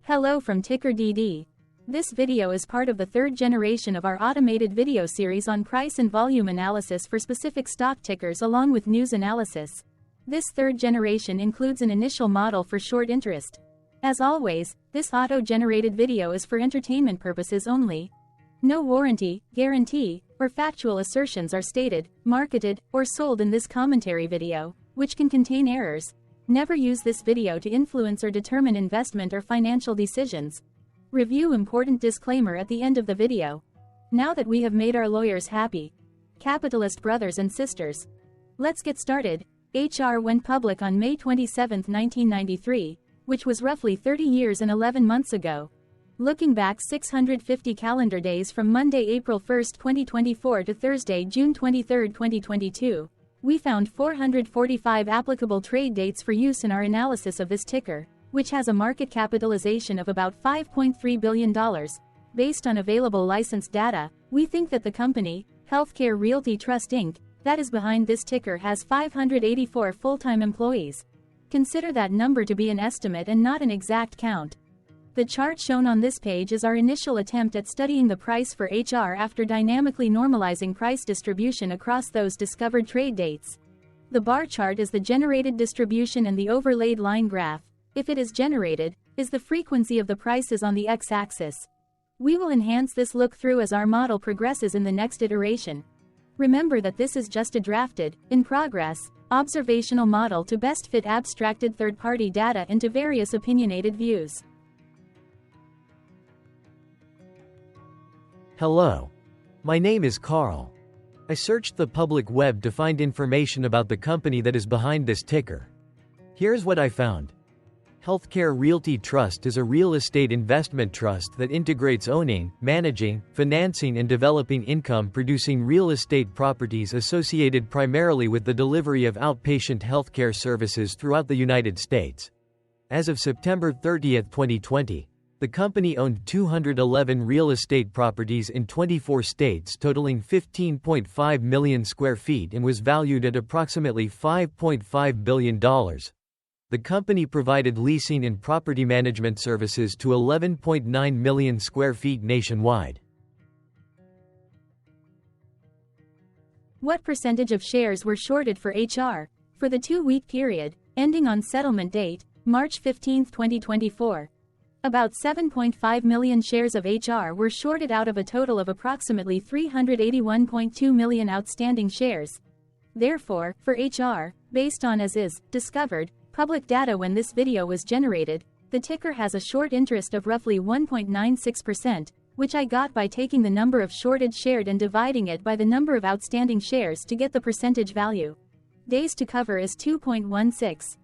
Hello from TickerDD. This video is part of the third generation of our automated video series on price and volume analysis for specific stock tickers along with news analysis. This third generation includes an initial model for short interest. As always, this auto-generated video is for entertainment purposes only. No warranty, guarantee, or factual assertions are stated, marketed, or sold in this commentary video, which can contain errors. Never use this video to influence or determine investment or financial decisions. Review important disclaimer at the end of the video. Now that we have made our lawyers happy, capitalist brothers and sisters, let's get started. HR went public on May 27, 1993, which was roughly 30 years and 11 months ago. Looking back 650 calendar days from Monday, April 1, 2024 to Thursday, June 23, 2022, we found 445 applicable trade dates for use in our analysis of this ticker, which has a market capitalization of about $5.3 billion. Based on available licensed data, we think that the company, Healthcare Realty Trust Inc., that is behind this ticker has 584 full-time employees. Consider that number to be an estimate and not an exact count. The chart shown on this page is our initial attempt at studying the price for HR after dynamically normalizing price distribution across those discovered trade dates. The bar chart is the generated distribution and the overlaid line graph, if it is generated, is the frequency of the prices on the x-axis. We will enhance this look-through as our model progresses in the next iteration. Remember that this is just a drafted, in progress, observational model to best fit abstracted third-party data into various opinionated views. Hello. My name is Carl. I searched the public web to find information about the company that is behind this ticker. Here's what I found. Healthcare Realty Trust is a real estate investment trust that integrates owning, managing, financing and developing income-producing real estate properties associated primarily with the delivery of outpatient healthcare services throughout the United States. As of September 30, 2020, the company owned 211 real estate properties in 24 states totaling 15.5 million square feet and was valued at approximately $5.5 billion. The company provided leasing and property management services to 11.9 million square feet nationwide. What percentage of shares were shorted for HR? For the 2-week period, ending on settlement date, March 15, 2024. About 7.5 million shares of HR were shorted out of a total of approximately 381.2 million outstanding shares. Therefore, for HR, based on as is, discovered, public data when this video was generated, the ticker has a short interest of roughly 1.96%, which I got by taking the number of shorted shared and dividing it by the number of outstanding shares to get the percentage value. Days to cover is 2.16.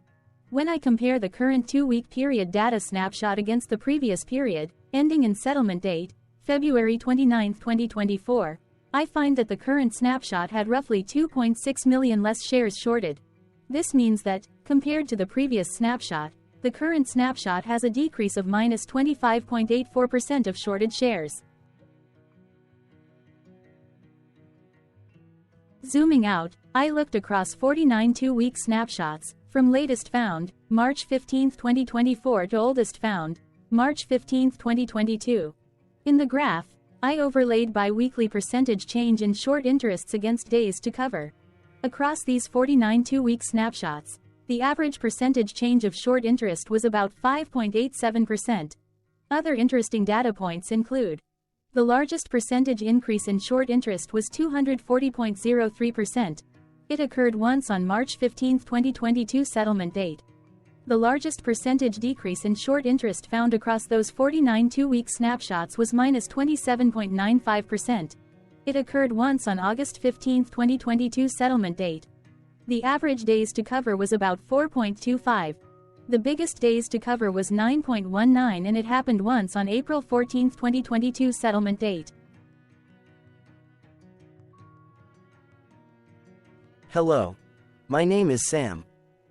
When I compare the current 2-week period data snapshot against the previous period, ending in settlement date, February 29, 2024, I find that the current snapshot had roughly 2.6 million less shares shorted. This means that, compared to the previous snapshot, the current snapshot has a decrease of minus 25.84% of shorted shares. Zooming out, I looked across 49 2-week snapshots, from latest found, March 15, 2024 to oldest found, March 15, 2022. In the graph, I overlaid bi-weekly percentage change in short interests against days to cover. Across these 49 2-week snapshots, the average percentage change of short interest was about 5.87%. Other interesting data points include: the largest percentage increase in short interest was 240.03%. It occurred once on March 15, 2022 settlement date. The largest percentage decrease in short interest found across those 49 2-week snapshots was minus 27.95%. It occurred once on August 15, 2022 settlement date. The average days to cover was about 4.25. The biggest days to cover was 9.19 and it happened once on April 14, 2022 settlement date. Hello. My name is Sam.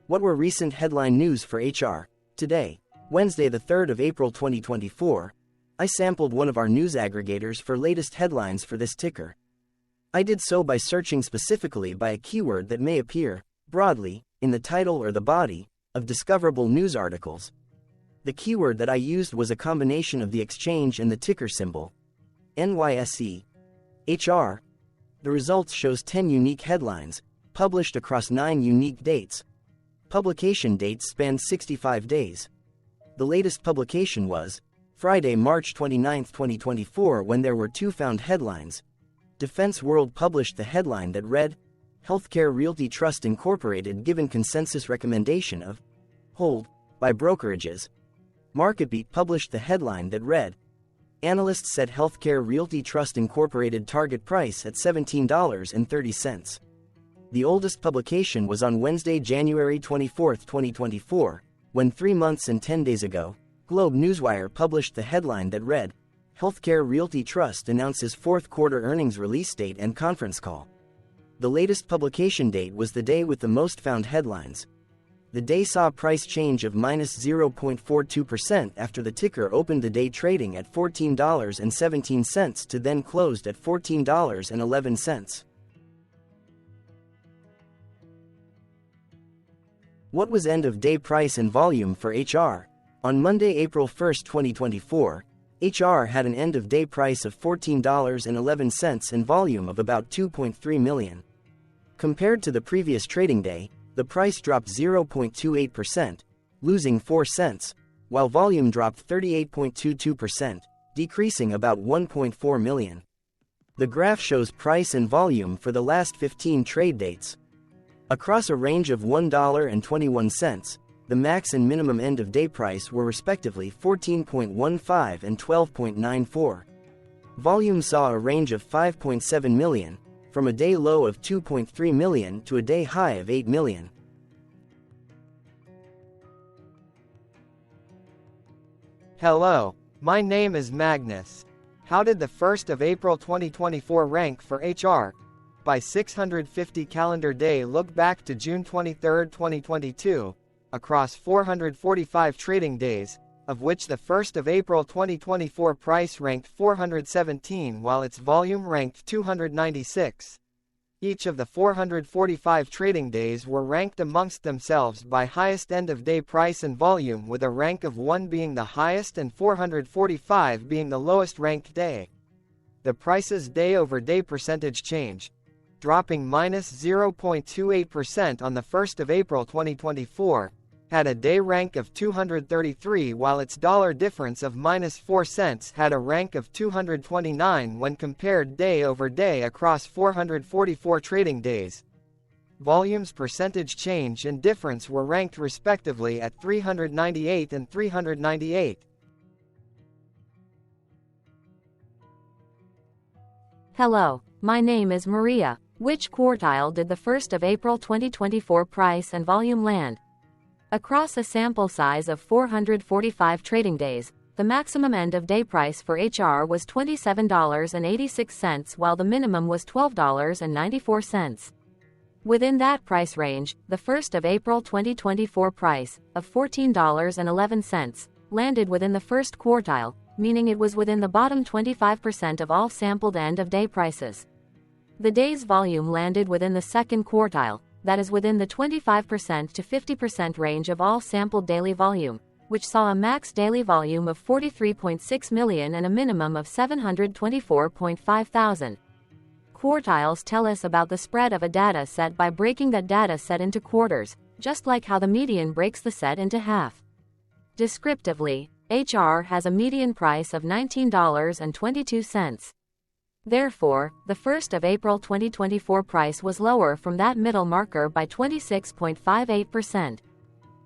What were recent headline news for HR? Today, Wednesday the 3rd of April 2024, I sampled one of our news aggregators for latest headlines for this ticker. I did so by searching specifically by a keyword that may appear, broadly, in the title or the body, of discoverable news articles. The keyword that I used was a combination of the exchange and the ticker symbol, NYSE. HR. The results shows 10 unique headlines, published across 9 unique dates. Publication dates spanned 65 days. The latest publication was Friday, March 29, 2024, when there were 2 found headlines. Defense World published the headline that read, Healthcare Realty Trust Incorporated given consensus recommendation of hold by brokerages. MarketBeat published the headline that read, Analysts set Healthcare Realty Trust Incorporated target price at $17.30. The oldest publication was on Wednesday, January 24, 2024, when 3 months and 10 days ago, Globe Newswire published the headline that read, Healthcare Realty Trust announces 4th quarter earnings release date and conference call. The latest publication date was the day with the most found headlines. The day saw a price change of minus 0.42% after the ticker opened the day trading at $14.17 to then closed at $14.11. What was end-of-day price and volume for HR? On Monday, April 1, 2024, HR had an end-of-day price of $14.11 and volume of about 2.3 million. Compared to the previous trading day, the price dropped 0.28%, losing 4 cents, while volume dropped 38.22%, decreasing about 1.4 million. The graph shows price and volume for the last 15 trade dates. Across a range of $1.21, the max and minimum end-of-day price were respectively 14.15 and 12.94. Volume saw a range of 5.7 million, from a day low of 2.3 million to a day high of 8 million. Hello, my name is Magnus. How did the 1st of April 2024 rank for HR? By 650 calendar day look back to June 23, 2022, across 445 trading days, of which the 1st of April 2024 price ranked 417 while its volume ranked 296. Each of the 445 trading days were ranked amongst themselves by highest end-of-day price and volume, with a rank of 1 being the highest and 445 being the lowest ranked day. The price's day-over-day percentage change, dropping minus 0.28% on the 1st of April 2024, had a day rank of 233 while its dollar difference of minus 4 cents had a rank of 229 when compared day over day across 444 trading days. Volume's percentage change and difference were ranked respectively at 398 and 398. Hello, my name is Maria. Which quartile did the 1st of April 2024 price and volume land? Across a sample size of 445 trading days, the maximum end-of-day price for HR was $27.86 while the minimum was $12.94. Within that price range, the 1st of April 2024 price, of $14.11, landed within the first quartile, meaning it was within the bottom 25% of all sampled end-of-day prices. The day's volume landed within the second quartile, that is within the 25% to 50% range of all sampled daily volume, which saw a max daily volume of 43.6 million and a minimum of 724.5 thousand. Quartiles tell us about the spread of a data set by breaking that data set into quarters, just like how the median breaks the set into half. Descriptively, HR has a median price of $19.22. Therefore, the 1st of April 2024 price was lower from that middle marker by 26.58%.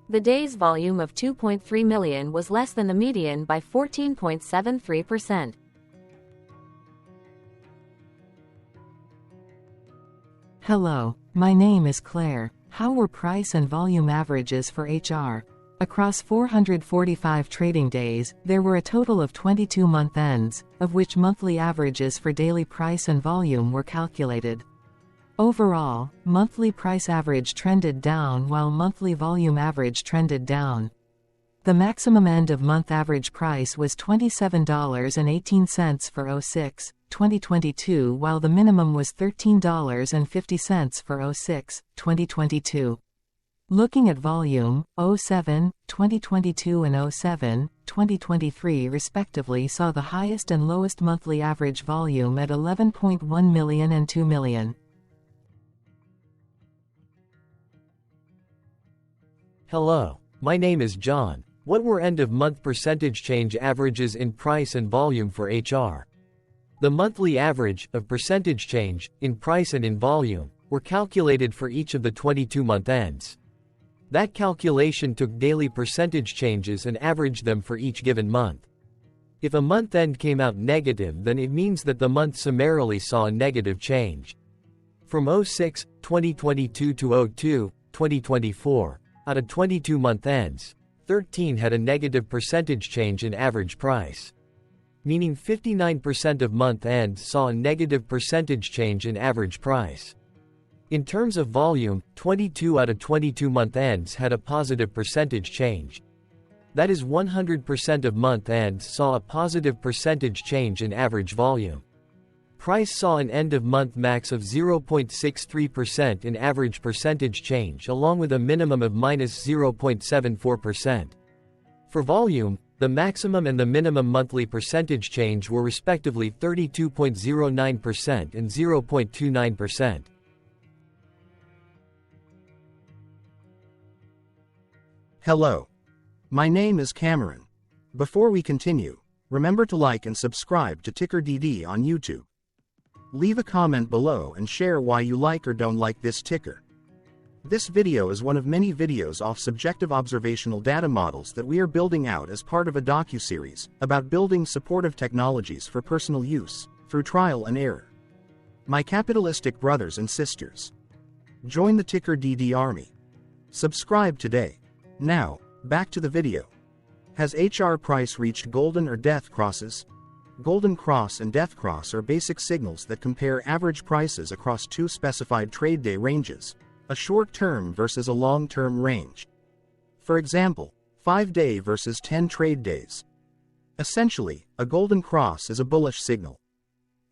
The day's volume of 2.3 million was less than the median by 14.73%. Hello, my name is Claire. How were price and volume averages for HR? Across 445 trading days, there were a total of 22 month ends, of which monthly averages for daily price and volume were calculated. Overall, monthly price average trended down while monthly volume average trended down. The maximum end-of-month average price was $27.18 for 06/2022 while the minimum was $13.50 for 06/2022. Looking at volume, 07, 2022 and 07, 2023 respectively saw the highest and lowest monthly average volume at 11.1 million and 2 million. Hello, my name is John. What were end-of-month percentage change averages in price and volume for HR? The monthly average of percentage change, in price and in volume, were calculated for each of the 22 month ends. That calculation took daily percentage changes and averaged them for each given month. If a month end came out negative, then it means that the month summarily saw a negative change. From 06, 2022 to 02, 2024, out of 22 month ends, 13 had a negative percentage change in average price. Meaning 59% of month ends saw a negative percentage change in average price. In terms of volume, 22 out of 22 month ends had a positive percentage change. That is 100% of month ends saw a positive percentage change in average volume. Price saw an end-of-month max of 0.63% in average percentage change along with a minimum of minus 0.74%. For volume, the maximum and the minimum monthly percentage change were respectively 32.09% and 0.29%. Hello. My name is Cameron. Before we continue, remember to like and subscribe to TickerDD on YouTube. Leave a comment below and share why you like or don't like this ticker. This video is one of many videos off subjective observational data models that we are building out as part of a docuseries about building supportive technologies for personal use, through trial and error. My capitalistic brothers and sisters, join the TickerDD army. Subscribe today. Now, back to the video. Has HR price reached golden or death crosses? Golden cross and death cross are basic signals that compare average prices across two specified trade day ranges, a short-term versus a long-term range. For example, 5-day versus 10 trade days. Essentially, a golden cross is a bullish signal.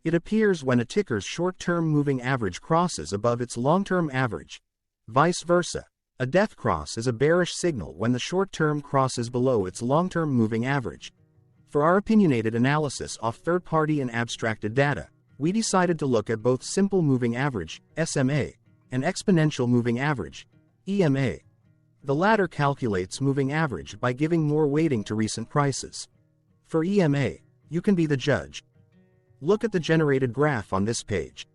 It appears when a ticker's short-term moving average crosses above its long-term average. Vice versa, a death cross is a bearish signal when the short-term crosses below its long-term moving average. For our opinionated analysis of third-party and abstracted data, we decided to look at both simple moving average, SMA, and exponential moving average, EMA. The latter calculates moving average by giving more weighting to recent prices. For EMA, you can be the judge. Look at the generated graph on this page.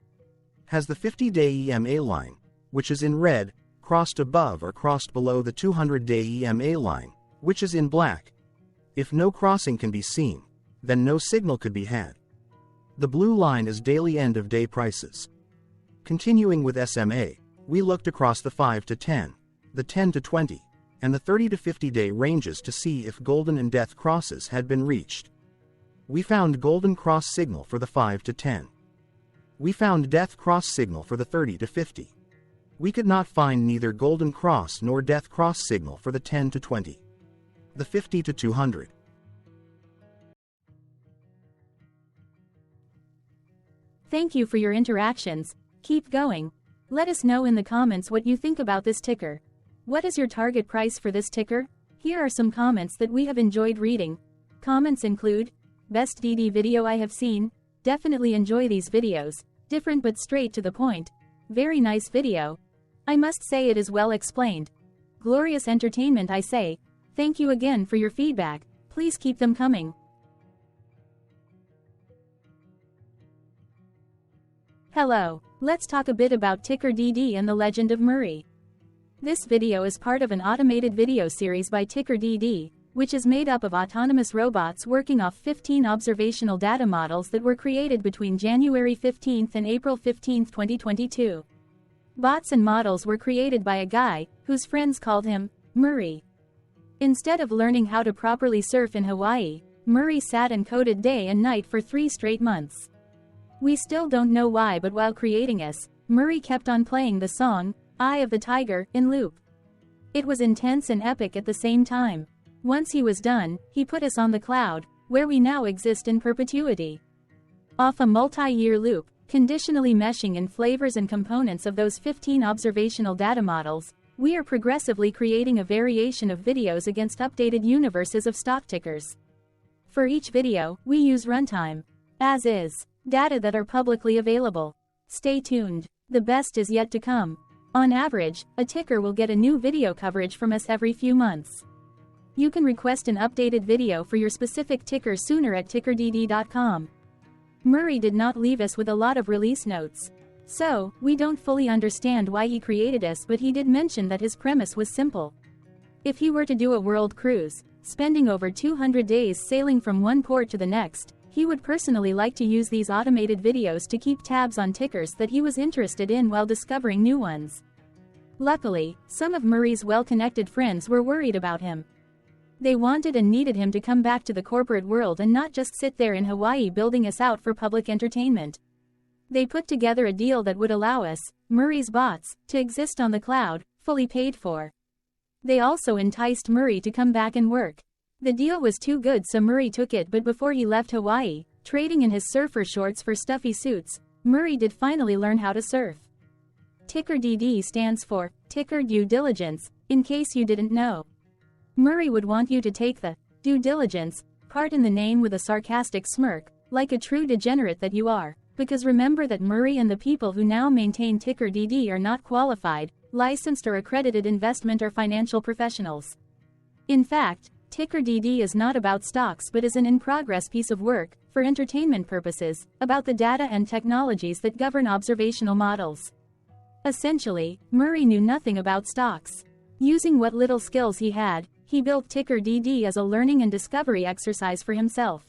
Has the 50-day EMA line, which is in red, crossed above or crossed below the 200-day EMA line, which is in black? If no crossing can be seen, then no signal could be had. The blue line is daily end-of-day prices. Continuing with SMA, we looked across the 5 to 10, the 10 to 20, and the 30 to 50-day ranges to see if golden and death crosses had been reached. We found golden cross signal for the 5 to 10. We found death cross signal for the 30 to 50. We could not find neither golden cross nor death cross signal for the 10 to 20. The 50 to 200. Thank you for your interactions. Keep going. Let us know in the comments what you think about this ticker. What is your target price for this ticker? Here are some comments that we have enjoyed reading. Comments include, best DD video I have seen, definitely enjoy these videos, different but straight to the point. Very nice video. I must say it is well explained. Glorious entertainment I say. Thank you again for your feedback, please keep them coming. Hello, let's talk a bit about TickerDD and the Legend of Murray. This video is part of an automated video series by TickerDD, which is made up of autonomous robots working off 15 observational data models that were created between January 15 and April 15, 2022. Bots and models were created by a guy, whose friends called him Murray. Instead of learning how to properly surf in Hawaii, Murray sat and coded day and night for 3 straight months. We still don't know why, but while creating us, Murray kept on playing the song, Eye of the Tiger, in loop. It was intense and epic at the same time. Once he was done, he put us on the cloud, where we now exist in perpetuity. Off a multi-year loop, conditionally meshing in flavors and components of those 15 observational data models, we are progressively creating a variation of videos against updated universes of stock tickers. For each video, we use runtime, as is, data that are publicly available. Stay tuned. The best is yet to come. On average, a ticker will get a new video coverage from us every few months. You can request an updated video for your specific ticker sooner at TickerDD.com. Murray did not leave us with a lot of release notes. So, we don't fully understand why he created us, but he did mention that his premise was simple. If he were to do a world cruise, spending over 200 days sailing from one port to the next, he would personally like to use these automated videos to keep tabs on tickers that he was interested in while discovering new ones. Luckily, some of Murray's well-connected friends were worried about him. They wanted and needed him to come back to the corporate world and not just sit there in Hawaii building us out for public entertainment. They put together a deal that would allow us, Murray's bots, to exist on the cloud, fully paid for. They also enticed Murray to come back and work. The deal was too good, so Murray took it, but before he left Hawaii, trading in his surfer shorts for stuffy suits, Murray did finally learn how to surf. TickerDD stands for Ticker Due Diligence, in case you didn't know. Murray would want you to take the due diligence part in the name with a sarcastic smirk, like a true degenerate that you are. Because remember that Murray and the people who now maintain TickerDD are not qualified, licensed or accredited investment or financial professionals. In fact, TickerDD is not about stocks but is an in-progress piece of work, for entertainment purposes, about the data and technologies that govern observational models. Essentially, Murray knew nothing about stocks. Using what little skills he had, he built TickerDD as a learning and discovery exercise for himself.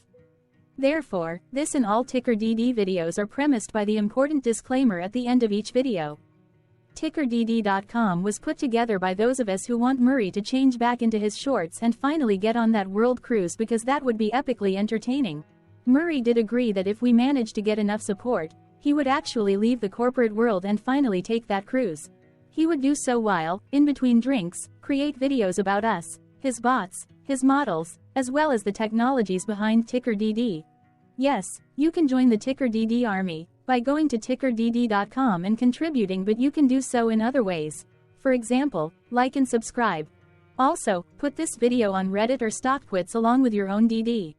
Therefore, this and all TickerDD videos are premised by the important disclaimer at the end of each video. TickerDD.com was put together by those of us who want Murray to change back into his shorts and finally get on that world cruise, because that would be epically entertaining. Murray did agree that if we managed to get enough support, he would actually leave the corporate world and finally take that cruise. He would do so while, in between drinks, create videos about us, his bots, his models, as well as the technologies behind TickerDD. Yes, you can join the TickerDD army by going to TickerDD.com and contributing, but you can do so in other ways. For example, like and subscribe. Also, put this video on Reddit or StockTwits along with your own DD.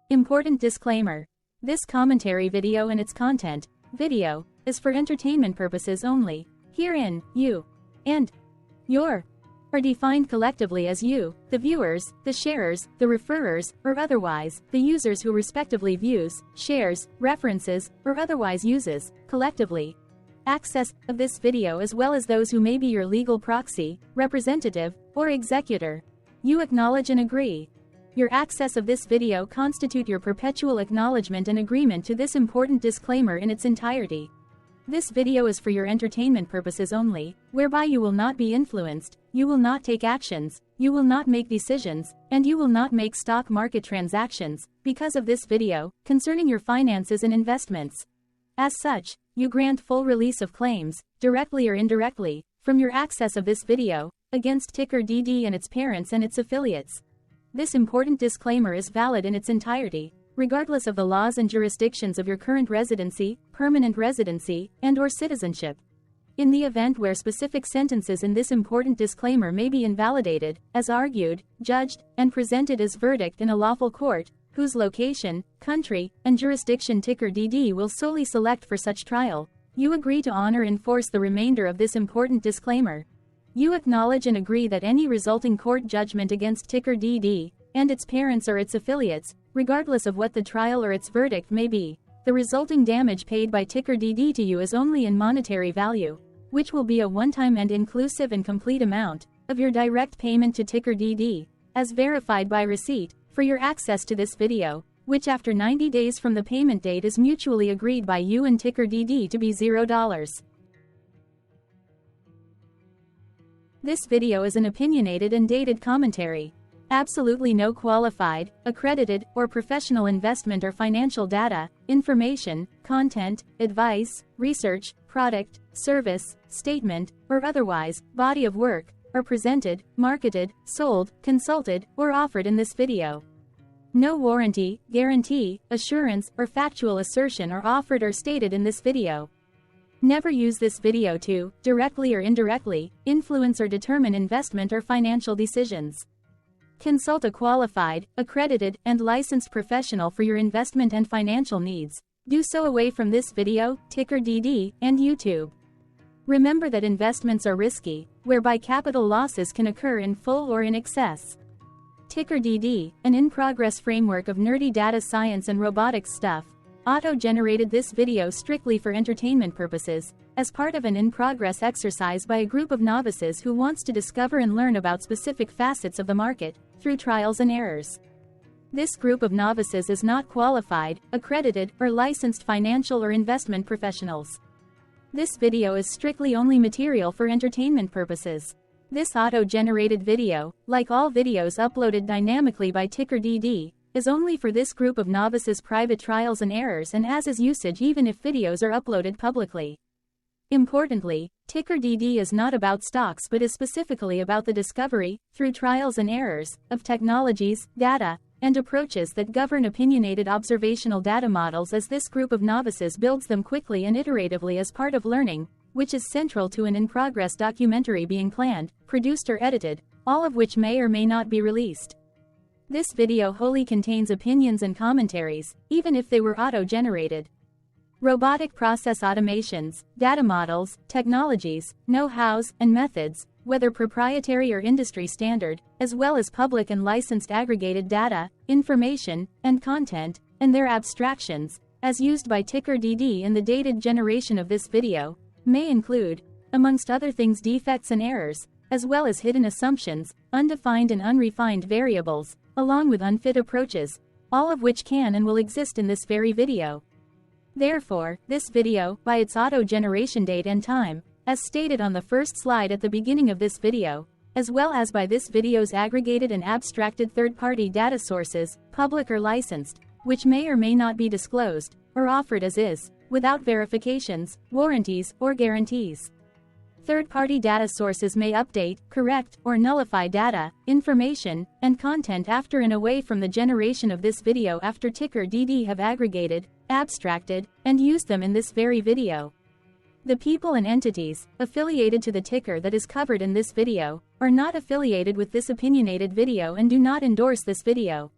Important disclaimer. This commentary video and its content, video, is for entertainment purposes only. Herein, you and your are defined collectively as you, the viewers, the sharers, the referrers, or otherwise, the users who respectively views, shares, references, or otherwise uses, collectively, access of this video, as well as those who may be your legal proxy, representative, or executor. You acknowledge and agree. Your access of this video constitute your perpetual acknowledgement and agreement to this important disclaimer in its entirety. This video is for your entertainment purposes only, whereby you will not be influenced, you will not take actions, you will not make decisions, and you will not make stock market transactions, because of this video, concerning your finances and investments. As such, you grant full release of claims, directly or indirectly, from your access of this video, against TickerDD and its parents and its affiliates. This important disclaimer is valid in its entirety, regardless of the laws and jurisdictions of your current residency, permanent residency, and/or citizenship. In the event where specific sentences in this important disclaimer may be invalidated, as argued, judged, and presented as verdict in a lawful court, whose location, country, and jurisdiction TickerDD will solely select for such trial, you agree to honor and enforce the remainder of this important disclaimer. You acknowledge and agree that any resulting court judgment against TickerDD and its parents or its affiliates, regardless of what the trial or its verdict may be, the resulting damage paid by TickerDD to you is only in monetary value, which will be a one-time and inclusive and complete amount of your direct payment to TickerDD, as verified by receipt, for your access to this video, which after 90 days from the payment date is mutually agreed by you and TickerDD to be $0. This video is an opinionated and dated commentary. Absolutely no qualified, accredited, or professional investment or financial data, information, content, advice, research, product, service, statement, or otherwise, body of work, are presented, marketed, sold, consulted, or offered in this video. No warranty, guarantee, assurance, or factual assertion are offered or stated in this video. Never use this video to, directly or indirectly, influence or determine investment or financial decisions. Consult a qualified, accredited, and licensed professional for your investment and financial needs. Do so away from this video, TickerDD, and YouTube. Remember that investments are risky, whereby capital losses can occur in full or in excess. TickerDD, an in-progress framework of nerdy data science and robotics stuff, auto-generated this video strictly for entertainment purposes, as part of an in-progress exercise by a group of novices who wants to discover and learn about specific facets of the market, through trials and errors. This group of novices is not qualified, accredited, or licensed financial or investment professionals. This video is strictly only material for entertainment purposes. This auto-generated video, like all videos uploaded dynamically by TickerDD, is only for this group of novices' private trials and errors and as is usage even if videos are uploaded publicly. Importantly, TickerDD is not about stocks but is specifically about the discovery, through trials and errors, of technologies, data, and approaches that govern opinionated observational data models as this group of novices builds them quickly and iteratively as part of learning, which is central to an in-progress documentary being planned, produced or edited, all of which may or may not be released. This video wholly contains opinions and commentaries, even if they were auto-generated. Robotic process automations, data models, technologies, know-hows, and methods, whether proprietary or industry standard, as well as public and licensed aggregated data, information, and content, and their abstractions, as used by TickerDD in the dated generation of this video, may include, amongst other things, defects and errors, as well as hidden assumptions, undefined and unrefined variables, along with unfit approaches, all of which can and will exist in this very video. Therefore, this video, by its auto-generation date and time, as stated on the first slide at the beginning of this video, as well as by this video's aggregated and abstracted third-party data sources, public or licensed, which may or may not be disclosed, or offered as is, without verifications, warranties, or guarantees. Third-party data sources may update, correct, or nullify data, information, and content after and away from the generation of this video after TickerDD have aggregated, abstracted, and used them in this very video. The people and entities, affiliated to the ticker that is covered in this video, are not affiliated with this opinionated video and do not endorse this video.